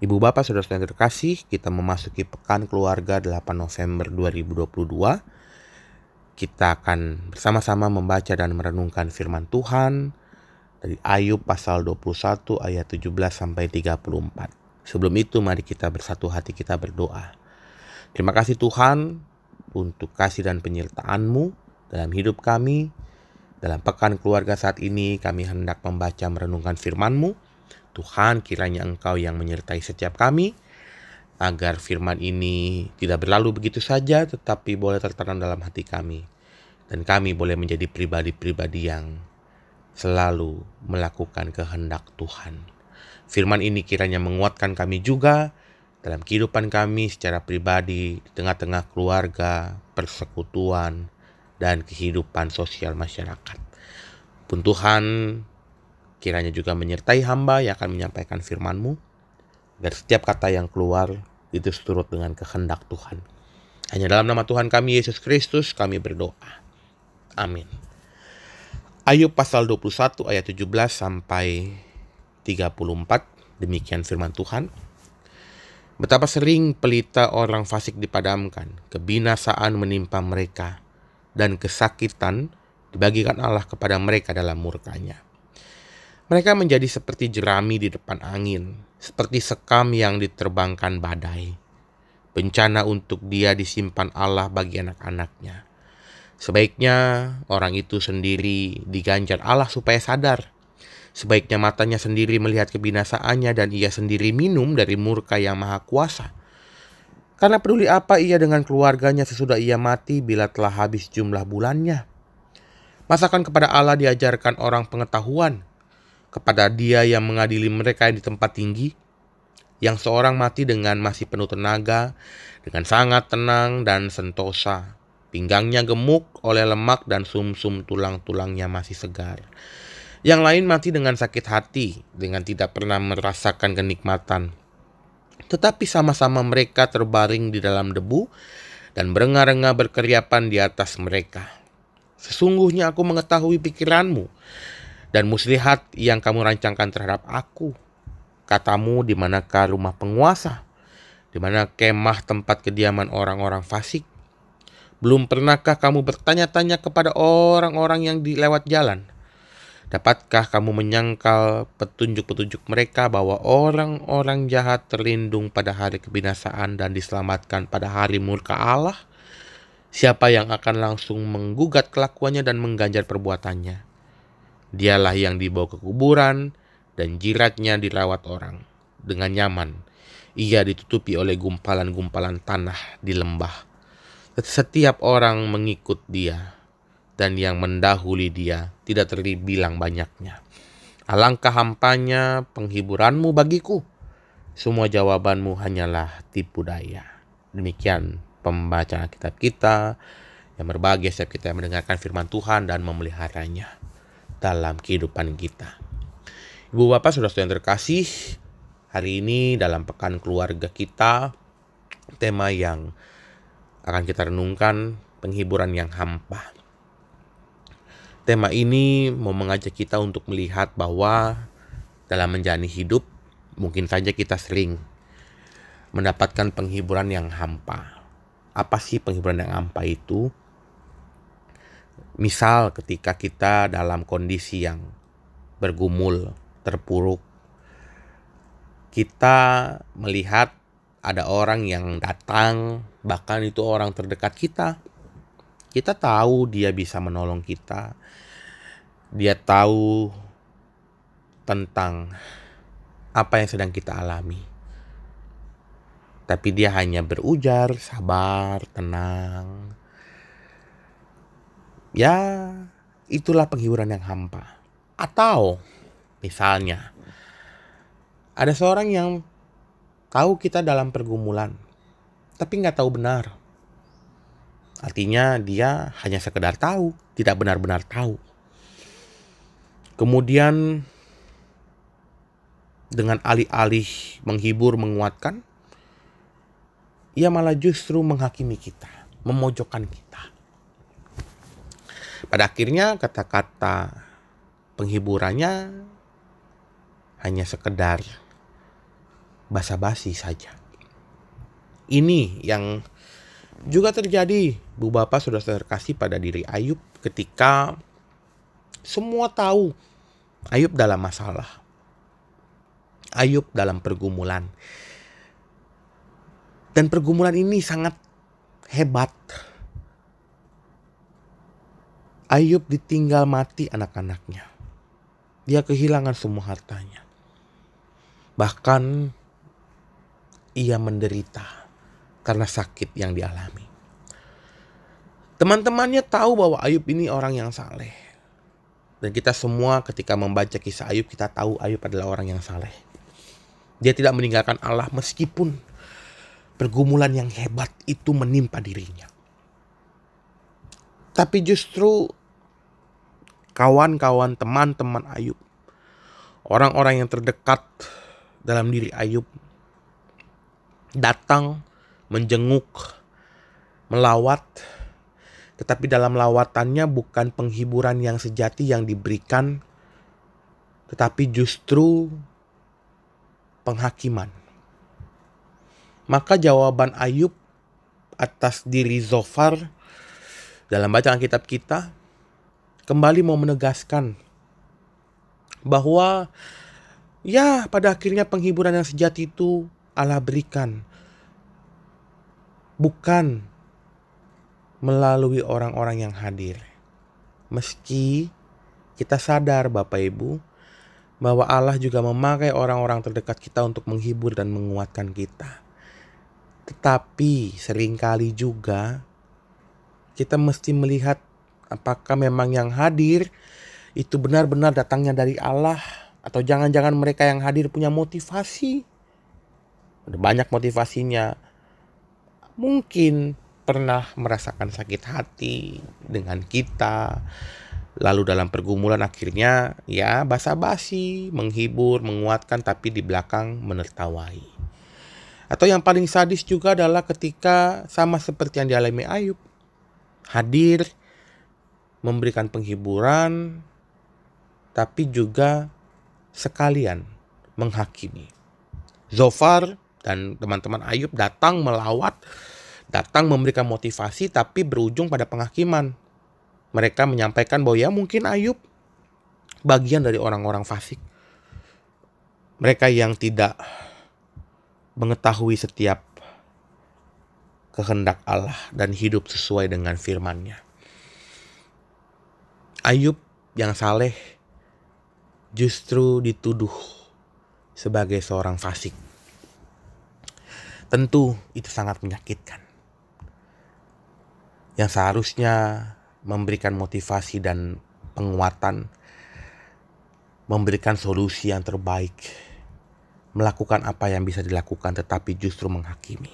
Ibu Bapak Saudara-saudara yang terkasih, kita memasuki Pekan Keluarga 8 November 2022. Kita akan bersama-sama membaca dan merenungkan firman Tuhan dari Ayub pasal 21 ayat 17 sampai 34. Sebelum itu mari kita bersatu hati, kita berdoa. Terima kasih Tuhan untuk kasih dan penyertaan-Mu dalam hidup kami. Dalam Pekan Keluarga saat ini kami hendak membaca merenungkan firman-Mu. Tuhan, kiranya Engkau yang menyertai setiap kami, agar firman ini tidak berlalu begitu saja, tetapi boleh tertanam dalam hati kami. Dan kami boleh menjadi pribadi-pribadi yang selalu melakukan kehendak Tuhan. Firman ini kiranya menguatkan kami juga dalam kehidupan kami secara pribadi, di tengah-tengah keluarga, persekutuan, dan kehidupan sosial masyarakat. Pun Tuhan, kiranya juga menyertai hamba yang akan menyampaikan firman-Mu, agar setiap kata yang keluar itu seturut dengan kehendak Tuhan. Hanya dalam nama Tuhan kami Yesus Kristus kami berdoa. Amin. Ayub pasal 21 ayat 17 sampai 34, demikian firman Tuhan. Betapa sering pelita orang fasik dipadamkan, kebinasaan menimpa mereka, dan kesakitan dibagikan Allah kepada mereka dalam murkanya. Mereka menjadi seperti jerami di depan angin, seperti sekam yang diterbangkan badai. Bencana untuk dia disimpan Allah bagi anak-anaknya. Sebaiknya orang itu sendiri diganjar Allah supaya sadar. Sebaiknya matanya sendiri melihat kebinasaannya dan ia sendiri minum dari murka yang maha kuasa. Karena peduli apa ia dengan keluarganya sesudah ia mati bila telah habis jumlah bulannya. Masakan kepada Allah diajarkan orang pengetahuan, kepada Dia yang mengadili mereka yang di tempat tinggi, yang seorang mati dengan masih penuh tenaga, dengan sangat tenang dan sentosa. Pinggangnya gemuk oleh lemak dan sumsum tulang-tulangnya masih segar. Yang lain mati dengan sakit hati, dengan tidak pernah merasakan kenikmatan. Tetapi sama-sama mereka terbaring di dalam debu dan berenga-renga berkeriapan di atas mereka. Sesungguhnya aku mengetahui pikiran-Mu dan muslihat yang kamu rancangkan terhadap aku. Katamu, di manakah rumah penguasa? Di mana kemah tempat kediaman orang-orang fasik? Belum pernahkah kamu bertanya-tanya kepada orang-orang yang di lewat jalan? Dapatkah kamu menyangkal petunjuk-petunjuk mereka bahwa orang-orang jahat terlindung pada hari kebinasaan dan diselamatkan pada hari murka Allah? Siapa yang akan langsung menggugat kelakuannya dan mengganjar perbuatannya? Dialah yang dibawa ke kuburan dan jiratnya dirawat orang dengan nyaman. Ia ditutupi oleh gumpalan-gumpalan tanah di lembah. Setiap orang mengikut dia, dan yang mendahului dia tidak terbilang banyaknya. Alangkah hampanya penghiburanmu bagiku. Semua jawabanmu hanyalah tipu daya. Demikian pembacaan kitab kita. Yang berbahagia setiap kita yang mendengarkan firman Tuhan dan memeliharanya dalam kehidupan kita. Ibu Bapak Saudara-saudara yang terkasih, hari ini dalam Pekan Keluarga kita, tema yang akan kita renungkan, penghiburan yang hampa. Tema ini mau mengajak kita untuk melihat bahwa dalam menjalani hidup, mungkin saja kita sering mendapatkan penghiburan yang hampa. Apa sih penghiburan yang hampa itu? Misal ketika kita dalam kondisi yang bergumul, terpuruk, kita melihat ada orang yang datang, bahkan itu orang terdekat kita. Kita tahu dia bisa menolong kita. Dia tahu tentang apa yang sedang kita alami. Tapi dia hanya berujar, sabar, tenang. Ya, itulah penghiburan yang hampa. Atau misalnya ada seorang yang tahu kita dalam pergumulan, tapi nggak tahu benar. Artinya dia hanya sekedar tahu, tidak benar-benar tahu. Kemudian dengan alih-alih menghibur, menguatkan, ia malah justru menghakimi kita, memojokkan kita. Pada akhirnya kata-kata penghiburannya hanya sekedar basa-basi saja. Ini yang juga terjadi, Bu Bapak sudah terkasih, pada diri Ayub ketika semua tahu Ayub dalam masalah. Ayub dalam pergumulan. Dan pergumulan ini sangat hebat. Ayub ditinggal mati anak-anaknya. Dia kehilangan semua hartanya. Bahkan ia menderita karena sakit yang dialami. Teman-temannya tahu bahwa Ayub ini orang yang saleh. Dan kita semua ketika membaca kisah Ayub, kita tahu Ayub adalah orang yang saleh. Dia tidak meninggalkan Allah meskipun pergumulan yang hebat itu menimpa dirinya. Tapi justru kawan-kawan, teman-teman Ayub, orang-orang yang terdekat dalam diri Ayub, datang, menjenguk, melawat. Tetapi dalam lawatannya bukan penghiburan yang sejati yang diberikan, tetapi justru penghakiman. Maka jawaban Ayub atas diri Zofar dalam bacaan kitab kita kembali mau menegaskan bahwa ya pada akhirnya penghiburan yang sejati itu Allah berikan, bukan melalui orang-orang yang hadir. Meski kita sadar Bapak Ibu bahwa Allah juga memakai orang-orang terdekat kita untuk menghibur dan menguatkan kita. Tetapi seringkali juga kita mesti melihat apakah memang yang hadir itu benar-benar datangnya dari Allah, atau jangan-jangan mereka yang hadir punya motivasi. Ada banyak motivasinya. Mungkin pernah merasakan sakit hati dengan kita, lalu dalam pergumulan akhirnya ya basa-basi, menghibur, menguatkan, tapi di belakang menertawai. Atau yang paling sadis juga adalah ketika sama seperti yang dialami Ayub, hadir, memberikan penghiburan, tapi juga sekalian menghakimi. Zofar dan teman-teman Ayub datang melawat, datang memberikan motivasi, tapi berujung pada penghakiman. Mereka menyampaikan bahwa ya mungkin Ayub bagian dari orang-orang fasik. Mereka yang tidak mengetahui setiap kehendak Allah dan hidup sesuai dengan firman-Nya. Ayub yang saleh justru dituduh sebagai seorang fasik. Tentu itu sangat menyakitkan. Yang seharusnya memberikan motivasi dan penguatan, memberikan solusi yang terbaik, melakukan apa yang bisa dilakukan, tetapi justru menghakimi.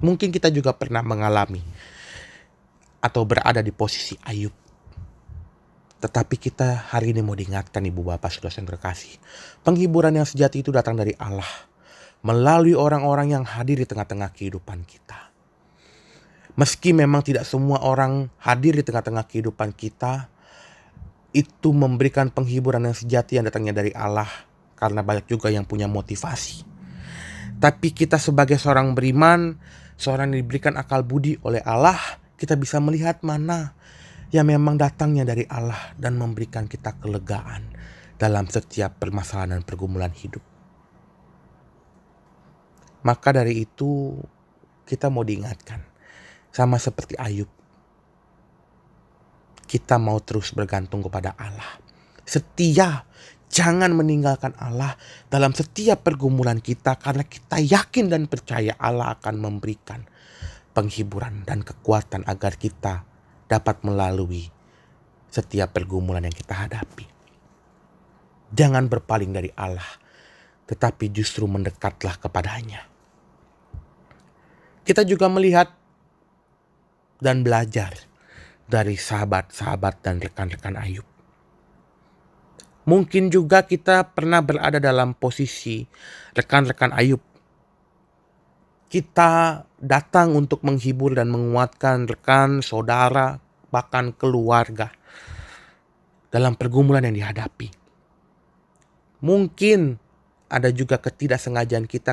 Mungkin kita juga pernah mengalami atau berada di posisi Ayub. Tetapi kita hari ini mau diingatkan Ibu Bapak Saudara yang terkasih, penghiburan yang sejati itu datang dari Allah melalui orang-orang yang hadir di tengah-tengah kehidupan kita. Meski memang tidak semua orang hadir di tengah-tengah kehidupan kita itu memberikan penghiburan yang sejati yang datangnya dari Allah, karena banyak juga yang punya motivasi. Tapi kita sebagai seorang beriman, seorang yang diberikan akal budi oleh Allah, kita bisa melihat mana yang memang datangnya dari Allah dan memberikan kita kelegaan dalam setiap permasalahan dan pergumulan hidup. Maka dari itu kita mau diingatkan, sama seperti Ayub, kita mau terus bergantung kepada Allah. Setia, jangan meninggalkan Allah dalam setiap pergumulan kita, karena kita yakin dan percaya Allah akan memberikan penghiburan dan kekuatan agar kita dapat melalui setiap pergumulan yang kita hadapi. Jangan berpaling dari Allah, tetapi justru mendekatlah kepadanya. Kita juga melihat dan belajar dari sahabat-sahabat dan rekan-rekan Ayub. Mungkin juga kita pernah berada dalam posisi rekan-rekan Ayub. Kita datang untuk menghibur dan menguatkan rekan, saudara, bahkan keluarga dalam pergumulan yang dihadapi. Mungkin ada juga ketidaksengajaan kita